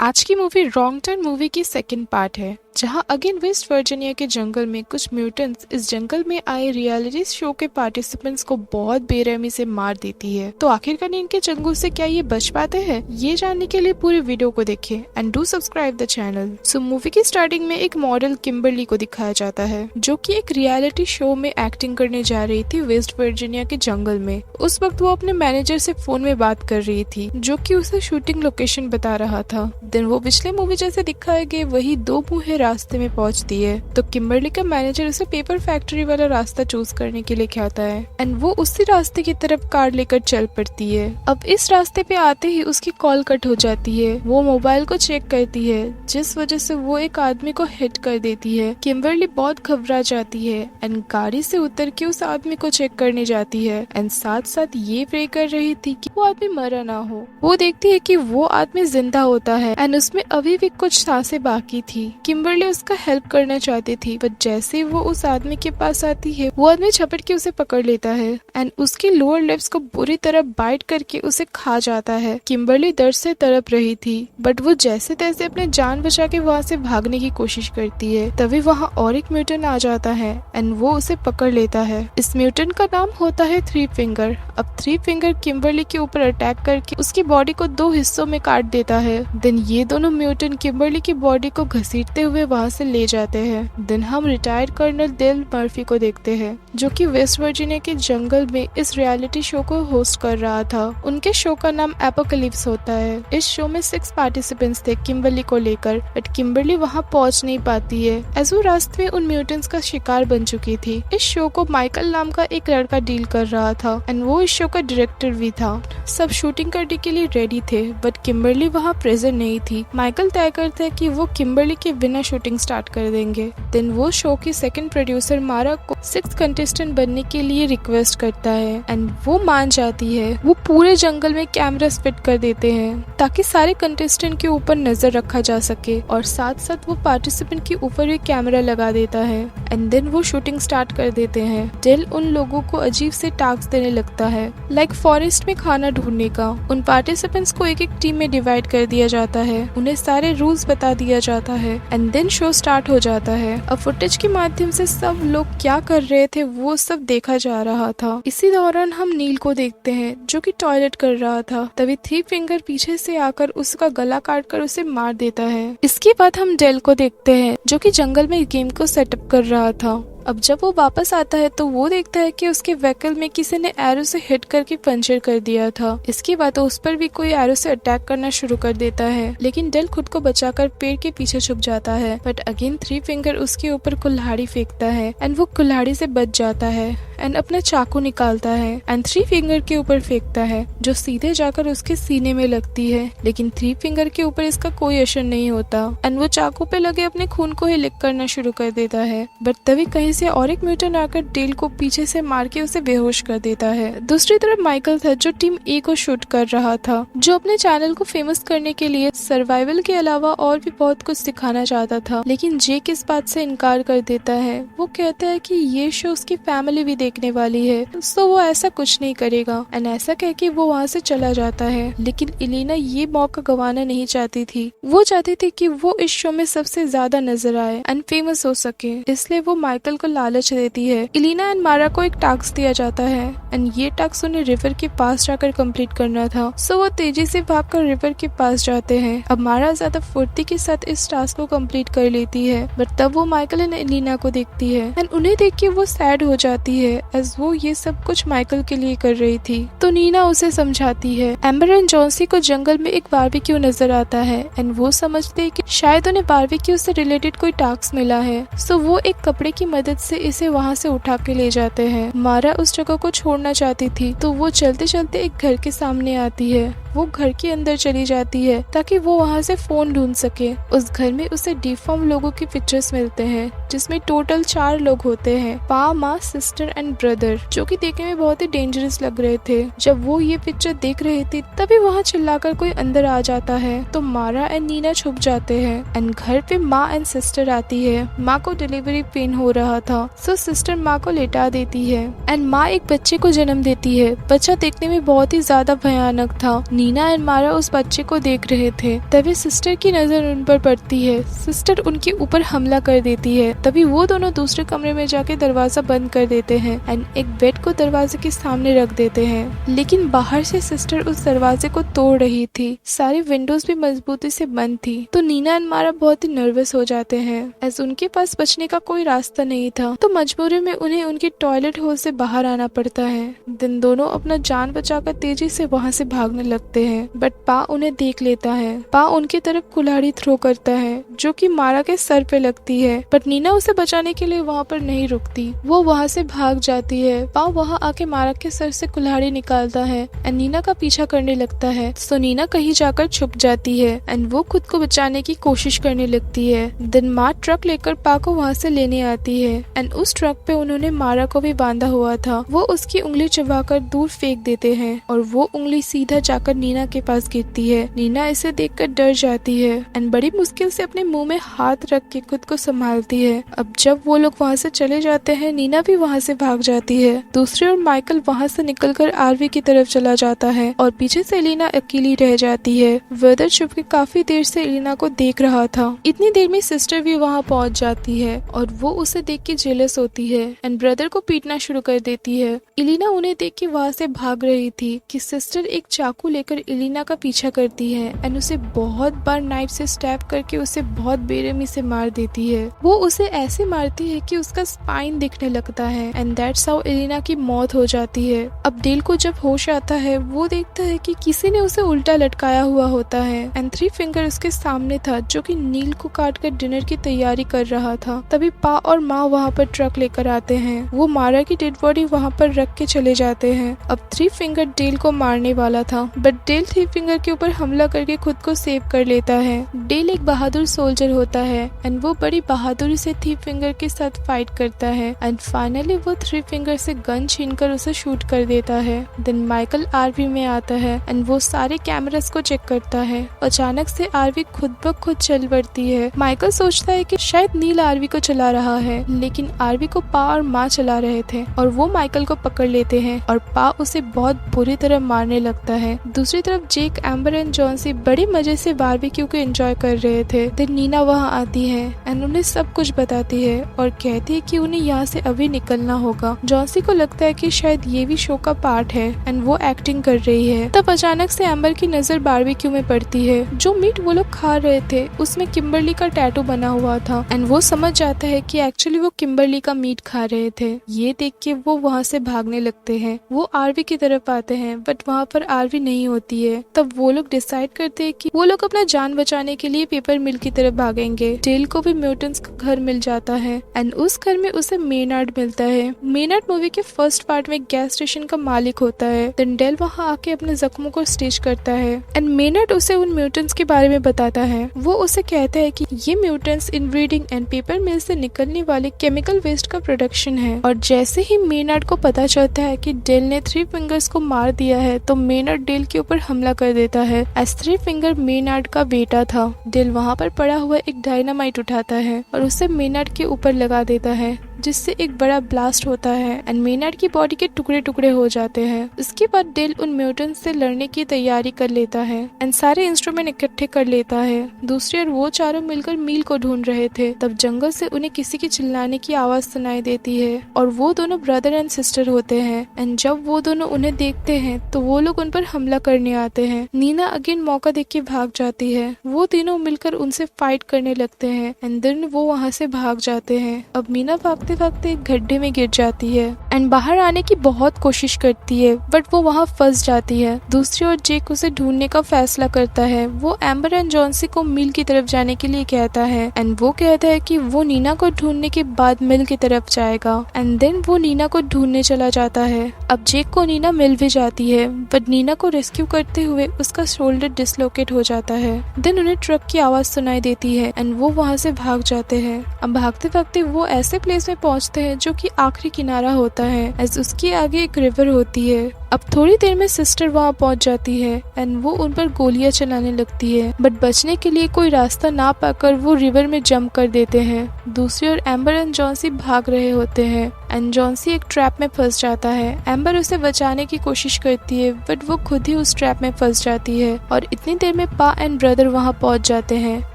आज की movie wrong turn movie की सेकंड पार्ट है, जहां अगेन वेस्ट वर्जीनिया के जंगल में कुछ म्यूटेंट्स इस जंगल में आए रियलिटी शो के पार्टिसिपेंट्स को बहुत बेरहमी से मार देती है। तो आखिरकार इनके चंगुल से क्या ये बच पाते हैं? ये जानने के लिए पूरी वीडियो को देखें and do subscribe the channel. So movie की स्टार्टिंग में एक मॉडल किम्बरली को दिखाया जाता है, जो कि एक रियलिटी शो में एक्टिंग करने जा रही थी वेस्ट वर्जीनिया के जंगल में। उस वक्त वो अपने मैनेजर से फोन में बात कर रही थी, जो कि उसे शूटिंग लोकेशन बता रहा था। देन वो पिछले मूवी जैसे दिखाए गए वही दो मुहे रास्ते में पहुंचती है, तो किम्बरली का मैनेजर उसे पेपर फैक्ट्री वाला रास्ता चूज करने के लिए कहता है एंड वो उसी रास्ते की तरफ कार लेकर चल पड़ती है। अब इस रास्ते पे आते ही उसकी कॉल कट हो जाती है। वो मोबाइल को चेक करती है, जिस वजह से वो एक आदमी को हिट कर देती है। किम्बरली बहुत घबरा जाती है एंड गाड़ी से उतर के उस आदमी को चेक करने जाती है एंड साथ साथ ये प्रे कर रही थी कि वो आदमी मरा ना हो। वो देखती है कि वो आदमी जिंदा होता है एंड उसमें अभी भी कुछ सांसें बाकी थी। किम्बरली उसका हेल्प करना चाहती थी, पर जैसे ही वो उस आदमी के पास आती है, वो आदमी झपट के उसे पकड़ लेता है एंड उसकी लोअर लिप्स को बुरी तरह बाइट करके उसे खा जाता है। किम्बरली दर्द से तड़प रही थी, बट वो जैसे तैसे अपने जान बचा के वहाँ से भागने की कोशिश करती है। तभी वहाँ और एक म्यूटेंट आ जाता है एंड वो उसे पकड़ लेता है। इस म्यूटेंट का नाम होता है थ्री फिंगर। अब थ्री फिंगर किम्बरली के ऊपर अटैक करके उसकी बॉडी को दो हिस्सों में काट देता है। देन ये दोनों म्यूटेंट किम्बरली की बॉडी को घसीटते हुए वहाँ से ले जाते हैं। देन हम रिटायर्ड कर्नल डेल मर्फी को देखते हैं, जो कि वेस्ट वर्जीनिया के जंगल में इस रियलिटी शो को होस्ट कर रहा था। उनके शो का नाम एपोकलिप्स होता है। इस शो में 6 पार्टिसिपेंट्स थे किम्बरली को लेकर, बट किम्बरली वहाँ पहुँच नहीं पाती है, एज वो रास्ते में उन म्यूटेंट्स का शिकार बन चुकी थी। इस शो को माइकल नाम का एक लड़का डील कर रहा था एंड वो इस शो का डायरेक्टर भी था। सब शूटिंग करने के लिए रेडी थे, बट किम्बरली वहाँ प्रेजेंट नहीं थी। माइकल तय करता है कि वो किम्बरली के बिना शूटिंग स्टार्ट कर देंगे। देन वो शो की सेकंड प्रोड्यूसर मारा को 6th कंटेस्टेंट बनने के लिए रिक्वेस्ट करता है एंड वो मान जाती है। वो पूरे जंगल में कैमरास फिट कर देते हैं ताकि सारे कंटेस्टेंट के ऊपर नजर रखा जा सके, और साथ साथ वो पार्टिसिपेंट के ऊपर भी कैमरा लगा देता है एंड देन वो शूटिंग स्टार्ट कर देते हैं। डेल उन लोगों को अजीब से टास्क देने लगता है, लाइक फॉरेस्ट में खाना ढूंढने का। उन पार्टिसिपेंट्स को एक एक टीम में डिवाइड कर दिया जाता है, उन्हें सारे रूल्स बता दिया जाता है एंड देन शो स्टार्ट हो जाता है। अब फुटेज के माध्यम से सब लोग क्या कर रहे थे वो सब देखा जा रहा था। इसी दौरान हम नील को देखते हैं, जो कि टॉयलेट कर रहा था। तभी थ्री फिंगर पीछे से आकर उसका गला काट कर उसे मार देता है। इसके बाद हम डेल को देखते हैं, जो कि जंगल में गेम को सेटअप कर रहा था। अब जब वो वापस आता है तो वो देखता है कि उसके व्हीकल में किसी ने एरो से हिट करके पंचर कर दिया था। इसके बाद उस पर भी कोई एरो से अटैक करना शुरू कर देता है, लेकिन डेल खुद को बचाकर पेड़ के पीछे छुप जाता है। बट अगेन थ्री फिंगर उसके ऊपर कुल्हाड़ी फेंकता है एंड वो कुल्हाड़ी से बच जाता है एंड अपना चाकू निकालता है एंड थ्री फिंगर के ऊपर फेंकता है, जो सीधे जाकर उसके सीने में लगती है। लेकिन थ्री फिंगर के ऊपर इसका कोई असर नहीं होता एंड वो चाकू पे लगे अपने खून को ही लिक करना शुरू कर देता है। बट तभी कहीं से और एक म्यूटेंट आकर डेल को पीछे से मार के उसे बेहोश कर देता है। दूसरी तरफ माइकल था, जो टीम ए को शूट कर रहा था, जो अपने चैनल को फेमस करने के लिए सर्वाइवल के अलावा और भी बहुत कुछ सिखाना चाहता था। लेकिन जेक इस बात से इनकार कर देता है। वो कहता है कि ये शो उसकी फैमिली भी देखने वाली है, तो वो ऐसा कुछ नहीं करेगा एंड ऐसा कह के वो वहाँ से चला जाता है। लेकिन इलीना ये मौका गंवाना नहीं चाहती थी। वो चाहती थी कि वो इस शो में सबसे ज्यादा नजर आए एंड फेमस हो सके, इसलिए वो माइकल को लालच देती है। इलीना एंड मारा को एक टास्क दिया जाता है एंड ये टास्क उन्हें रिवर के पास जाकर कंप्लीट करना था। सो वो तेजी से भागकर रिवर के पास जाते हैं। अब मारा ज्यादा फुर्ती के साथ इस टास्क को कंप्लीट कर लेती है, बट तब वो माइकल एंड इलीना को देखती है एंड उन्हें देख के वो सैड हो जाती है, एज वो ये सब कुछ माइकल के लिए कर रही थी। तो नीना उसे समझाती है। एम्बर एंड जॉन्सी को जंगल में एक बारबेक्यू नजर आता है एंड वो समझते हैं कि शायद उन्हें बारबेक्यू से रिलेटेड कोई टास्क मिला है। सो वो एक कपड़े की मदद से इसे वहाँ से उठा के ले जाते हैं। मारा उस जगह को छोड़ना चाहती थी, तो वो चलते चलते एक घर के सामने आती है। वो घर के अंदर चली जाती है ताकि वो वहाँ से फोन ढूंढ सके। उस घर में उसे डिफॉर्म लोगों की पिक्चर्स मिलते हैं, जिसमें टोटल 4 लोग होते हैं, पा, माँ, सिस्टर एंड एंड ब्रदर, जो कि देखने में बहुत ही डेंजरस लग रहे थे। जब वो ये पिक्चर देख रहे थे तभी वहाँ चिल्लाकर कोई अंदर आ जाता है, तो मारा एंड नीना छुप जाते हैं। एंड घर पे माँ एंड सिस्टर आती है। माँ को डिलीवरी पेन हो रहा था, सो सिस्टर माँ को लेटा देती है एंड माँ एक बच्चे को जन्म देती है। बच्चा देखने में बहुत ही ज्यादा भयानक था। नीना एंड मारा उस बच्चे को देख रहे थे, तभी सिस्टर की नजर उन पर पड़ती है। सिस्टर उनके ऊपर हमला कर देती है। तभी वो दोनों दूसरे कमरे में जाके दरवाजा बंद कर देते हैं एंड एक बेड को दरवाजे के सामने रख देते हैं। लेकिन बाहर से सिस्टर उस दरवाजे को तोड़ रही थी। सारी विंडोज भी मजबूती से बंद थी, तो नीना एंड मारा बहुत ही नर्वस हो जाते हैं, एज उनके पास बचने का कोई रास्ता नहीं था। तो मजबूरी में उन्हें उनके टॉयलेट होल से बाहर आना पड़ता है। दिन दोनों अपना जान बचाकर तेजी से वहाँ से भागने लगते हैं, बट पा उन्हें देख लेता है। पा उनकी तरफ कुल्हाड़ी थ्रो करता है, जो कि मारा के सर पे लगती है, बट नीना उसे बचाने के लिए वहाँ पर नहीं रुकती। वो वहाँ से भाग जाती है। पा वहाँ आके मारा के सर से कुल्हाड़ी निकालता है एंड नीना का पीछा करने लगता है। सो नीना कहीं जाकर छुप जाती है एंड वो खुद को बचाने की कोशिश करने लगती है। दिन माँ ट्रक लेकर पा को वहाँ से लेने आती है एंड उस ट्रक पे उन्होंने मारा को भी बांधा हुआ था। वो उसकी उंगली चबाकर दूर फेंक देते हैं और वो उंगली सीधा जाकर नीना के पास गिरती है। नीना इसे देखकर डर जाती है एंड बड़ी मुश्किल से अपने मुंह में हाथ रख के खुद को संभालती है। अब जब वो लोग वहाँ से चले जाते हैं, नीना भी वहाँ से भाग जाती है। दूसरी ओर माइकल वहाँ से निकलकर आरवी की तरफ चला जाता है और पीछे से एलिना अकेली रह जाती है। वेदर छुप के काफी देर से एलिना को देख रहा था। इतनी देर में सिस्टर भी वहाँ पहुँच जाती है और वो उसे देख के जेलस होती है एंड ब्रदर को पीटना शुरू कर देती है। एलिना उन्हें देख के वहाँ से भाग रही थी कि सिस्टर एक चाकू लेकर एलिना का पीछा करती है एंड उसे बहुत बार नाइफ से स्टैब करके उसे बहुत बेरहमी से मार देती है। वो उसे ऐसे मारती है कि उसका स्पाइन दिखने लगता है एंड दैट्स हाउ एलिना की मौत हो जाती है। अब डेल को जब होश आता है, वो देखता है कि किसी ने उसे उल्टा लटकाया हुआ होता है एंड थ्री फिंगर उसके सामने था, जो कि नील को काट कर डिनर की तैयारी कर रहा था। तभी पा और माँ वहाँ पर ट्रक लेकर आते हैं। वो मारा की डेड बॉडी वहाँ पर रख के चले जाते हैं। अब थ्री फिंगर डेल को मारने वाला था, बट डेल थ्री फिंगर के ऊपर हमला करके खुद को सेव कर लेता है। डेल एक बहादुर सोल्जर होता है एंड वो बड़ी बहादुरी से थ्री फिंगर के साथ फाइट करता है एंड फाइनली वो थ्री फिंगर से गन छीनकर उसे शूट कर देता है। देन माइकल आरवी में आता है एंड वो सारे कैमरास को चेक करता है। अचानक से आरवी खुद ब खुद चल पड़ती है। माइकल सोचता है कि शायद नील आरवी को चला रहा है, लेकिन आरवी को पा और माँ चला रहे थे और वो माइकल को पकड़ लेते हैं और पा उसे बहुत बुरी तरह मारने लगता है। दूसरी तरफ जेक, एम्बर एंड जॉन्सी बड़े मजे से बारबेक्यू को एंजॉय कर रहे थे। देन नीना वहाँ आती है एंड उन्हें सब कुछ बताती है और कहती है कि उन्हें यहाँ से अभी निकलना होगा। जॉन्सी को लगता है कि शायद ये भी शो का पार्ट है एंड वो एक्टिंग कर रही है। तब अचानक से एम्बर की नजर बारबेक्यू में पड़ती है। जो मीट वो लोग खा रहे थे उसमें किम्बरली का टैटू बना हुआ था एंड वो समझ जाता है कि एक्चुअली वो किम्बरली का मीट खा रहे थे। ये देख के वो वहाँ से भागने लगते हैं। वो आरवी की तरफ आते हैं, बट वहाँ पर आरवी नहीं होती है। तब वो लोग डिसाइड करते हैं कि वो लोग अपना जान बचाने के लिए पेपर मिल की तरफ भागेंगे। डेल को भी म्यूटेंट्स का घर मिल जाता है एंड उस घर में उसे मेनार्ड मिलता है। मेनार्ड मूवी के फर्स्ट पार्ट में गैस स्टेशन का मालिक होता है। देन डेल वहाँ आके अपने जख्मों को स्टिच करता है एंड मेनार्ड उसे उन म्यूटेंट्स के बारे में बताता है। वो उसे कहता है कि ये म्यूटेंट्स इनब्रीडिंग एंड पेपर मिल से निकलने वाले केमिकल वेस्ट का प्रोडक्शन है। और जैसे ही मेनार्ड को पता चलता है कि डेल ने थ्री फिंगर्स को मार दिया है, तो मेनार्ड डेल के ऊपर हमला कर देता है। एज थ्री फिंगर मेनार्ड का बेटा था। डेल वहाँ पर पड़ा हुआ एक डायनामाइट उठाता है और उसे मेनार्ड के ऊपर लगा देता है, जिससे एक बड़ा ब्लास्ट होता है एंड मेनार्ड की बॉडी के टुकड़े टुकड़े हो जाते हैं। उसके बाद डेल उन म्यूटेंट्स से लड़ने की तैयारी कर लेता है एंड सारे इंस्ट्रूमेंट इकट्ठे कर लेता है। दूसरी ओर वो चारों मिलकर मील को ढूंढ रहे थे। तब जंगल से उन्हें किसी की चिल्लाने की आवाज सुनाई देती है और वो दोनों ब्रदर एंड सिस्टर होते हैं एंड जब वो दोनों उन्हें देखते हैं तो वो लोग उन पर हमला करने आते हैं। नीना अगेन मौका देख के भाग जाती है। वो तीनों मिलकर उनसे फाइट करने लगते हैं एंड देन वो वहाँ से भाग जाते हैं। अब मीना भागते भागते एक गड्ढे में गिर जाती है एंड बाहर आने की बहुत कोशिश करती है, बट वो वहाँ फंस जाती है। दूसरी ओर जेक उसे ढूंढने का फैसला करता है। वो एम्बर एंड जॉन्सी को मिल की तरफ जाने के लिए कहता है एंड वो कहता है कि वो नीना को ढूंढने के बाद मिल की तरफ जाएगा एंड देन वो नीना को ढूंढने चला जाता है। अब जेक को नीना मिल भी जाती है, बट नीना को रेस्क्यू करते हुए उसका शोल्डर डिसलोकेट हो जाता है। देन उन्हें ट्रक की आवाज सुनाई देती है एंड वो वहाँ से भाग जाते हैं। अब भागते भागते वो ऐसे प्लेस में पहुंचते हैं जो कि आखिरी किनारा होता है, एज उसके आगे एक रिवर होती है। अब थोड़ी देर में सिस्टर वहां पहुंच जाती है एंड वो उन पर गोलियां चलाने लगती है, बट बचने के लिए कोई रास्ता ना पाकर वो रिवर में जंप कर देते हैं। दूसरी ओर एम्बर एंड जॉन्सी भाग रहे होते हैं एंड जॉन्सी एक ट्रैप में फंस जाता है। एम्बर उसे बचाने की कोशिश करती है बट वो खुद ही उस ट्रैप में फंस जाती है और इतनी देर में पा एंड ब्रदर वहां पहुंच जाते हैं।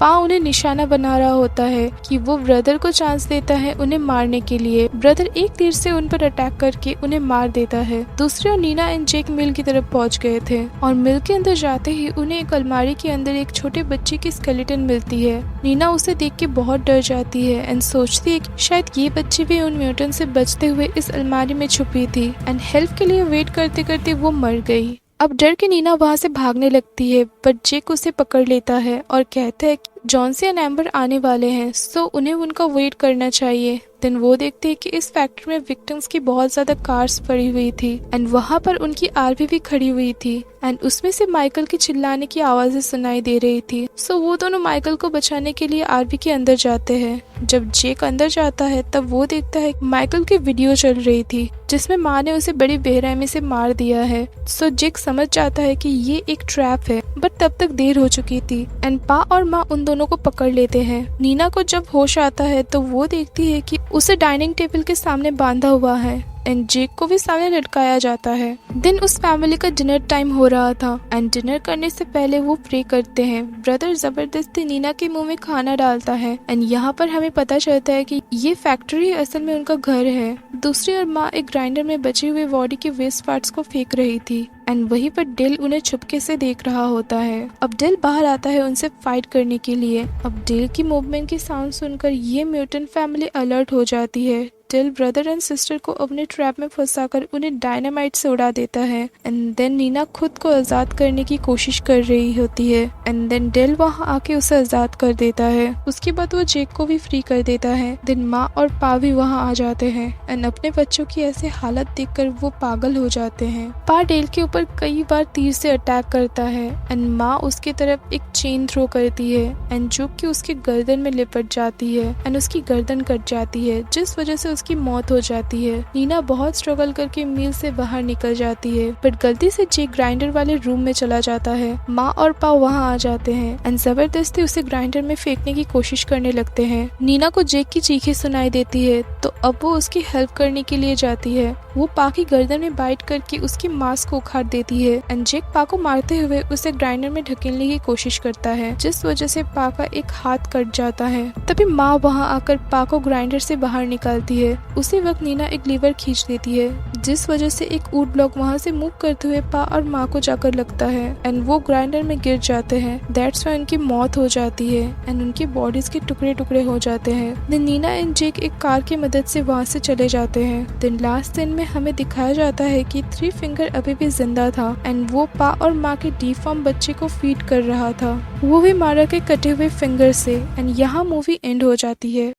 पा उन्हें निशाना बना रहा होता है कि वो ब्रदर को चांस देता है उन्हें मारने के लिए। ब्रदर एक तीर से उन पर अटैक करके उन्हें मार देता है। दूसरी ओर नीना एंड जेक मिल की तरफ पहुंच गए थे और मिल के अंदर जाते ही उन्हें एक अलमारी के अंदर एक छोटे बच्चे की स्केलेटन मिलती है। नीना उसे देख के बहुत डर जाती है एंड सोचती है कि शायद ये बच्ची भी उन म्यूटेंट से बचते हुए इस अलमारी में छुपी थी एंड हेल्प के लिए वेट करते करते वो मर गई। अब डर के नीना वहां से भागने लगती है बट जेक उसे पकड़ लेता है और कहता है कि जॉन्सी एंड एम्बर आने वाले हैं, सो उन्हें उनका वेट करना चाहिए। देन वो देखते हैं कि इस फैक्ट्री में विक्टिम्स की बहुत ज्यादा कार्स पड़ी हुई थी एंड वहां पर उनकी आरवी भी खड़ी हुई थी एंड उसमें से माइकल की चिल्लाने की आवाजें सुनाई दे रही थी। सो वो दोनों माइकल को बचाने के लिए आरवी के अंदर जाते हैं। जब जेक अंदर जाता है तब वो देखता है माइकल की वीडियो चल रही थी जिसमें माँ ने उसे बड़ी बेरहमी से मार दिया है। सो जेक समझ जाता है कि ये एक ट्रैप है बट तब तक देर हो चुकी थी एंड पा और माँ उन दोनों को पकड़ लेते हैं। नीना को जब होश आता है तो वो देखती है कि उसे डाइनिंग टेबल के सामने बांधा हुआ है एंड जेक को भी सामने लटकाया जाता है। दिन उस फैमिली का डिनर टाइम हो रहा था एंड डिनर करने से पहले वो प्रे करते हैं। ब्रदर जबरदस्ती नीना के मुंह में खाना डालता है एंड यहाँ पर हमें पता चलता है कि ये फैक्ट्री असल में उनका घर है। दूसरी ओर माँ एक ग्राइंडर में बचे हुए बॉडी के वेस्ट पार्ट्स को फेंक रही थी एंड वहीं पर डिल उन्हें छुपके से देख रहा होता है। अब डिल बाहर आता है उनसे फाइट करने के लिए। अब डिल की मूवमेंट की साउंड सुनकर ये म्यूटेंट फैमिली अलर्ट हो जाती है। डिल ब्रदर एंड सिस्टर को अपने ट्रैप में फंसाकर उन्हें डायनामाइट से उड़ा देता है एंड देन नीना खुद को आजाद करने की कोशिश कर रही होती है एंड देन डिल वहां आके उसे आजाद कर देता है। उसके बाद वो जेक को भी फ्री कर देता है। देन माँ और पा भी वहां आ जाते हैं एंड अपने बच्चों की ऐसे हालत देखकर वो पागल हो जाते हैं। पा डेल के ऊपर कई बार तीर से अटैक करता है एंड माँ उसकी तरफ एक चेन थ्रो करती है एंड जो कि उसके गर्दन में लिपट जाती है एंड उसकी गर्दन कट जाती है जिस वजह से उसकी मौत हो जाती है। नीना बहुत स्ट्रगल करके मील से बाहर निकल जाती है बट गलती से जेक ग्राइंडर वाले रूम में चला जाता है। माँ और पा वहाँ आ जाते हैं एंड जबरदस्ती उसे ग्राइंडर में फेंकने की कोशिश करने लगते हैं। नीना को जेक की चीखें सुनाई देती है तो अब वो उसकी हेल्प करने के लिए जाती है। वो पा की गर्दन में बाइट करके उसकी मास्क को उखाड़ देती है एंड जेक पा को मारते हुए उसे ग्राइंडर में ढकेलने की कोशिश करता है जिस वजह से पा का एक हाथ कट जाता है। तभी माँ वहाँ आकर पा को ग्राइंडर से बाहर निकालती है। उसी वक्त नीना एक लीवर खींच देती है जिस वजह से एक वुड ब्लॉक वहाँ से मूव करते हुए पा और माँ को जाकर लगता है एंड वो ग्राइंडर में गिर जाते हैं। दैट्स व्हाई उनकी मौत हो जाती है एंड उनकी बॉडीज के टुकड़े टुकड़े हो जाते हैं। देन नीना एंड जेक एक कार की मदद से वहाँ से चले जाते हैं। देन लास्ट सीन में हमें दिखाया जाता है कि थ्री फिंगर अभी भी जिंदा था एंड वो पा और माँ के डिफॉर्म बच्चे को फीड कर रहा था, वो भी मारा के कटे हुए फिंगर से एंड यहाँ मूवी एंड हो जाती है।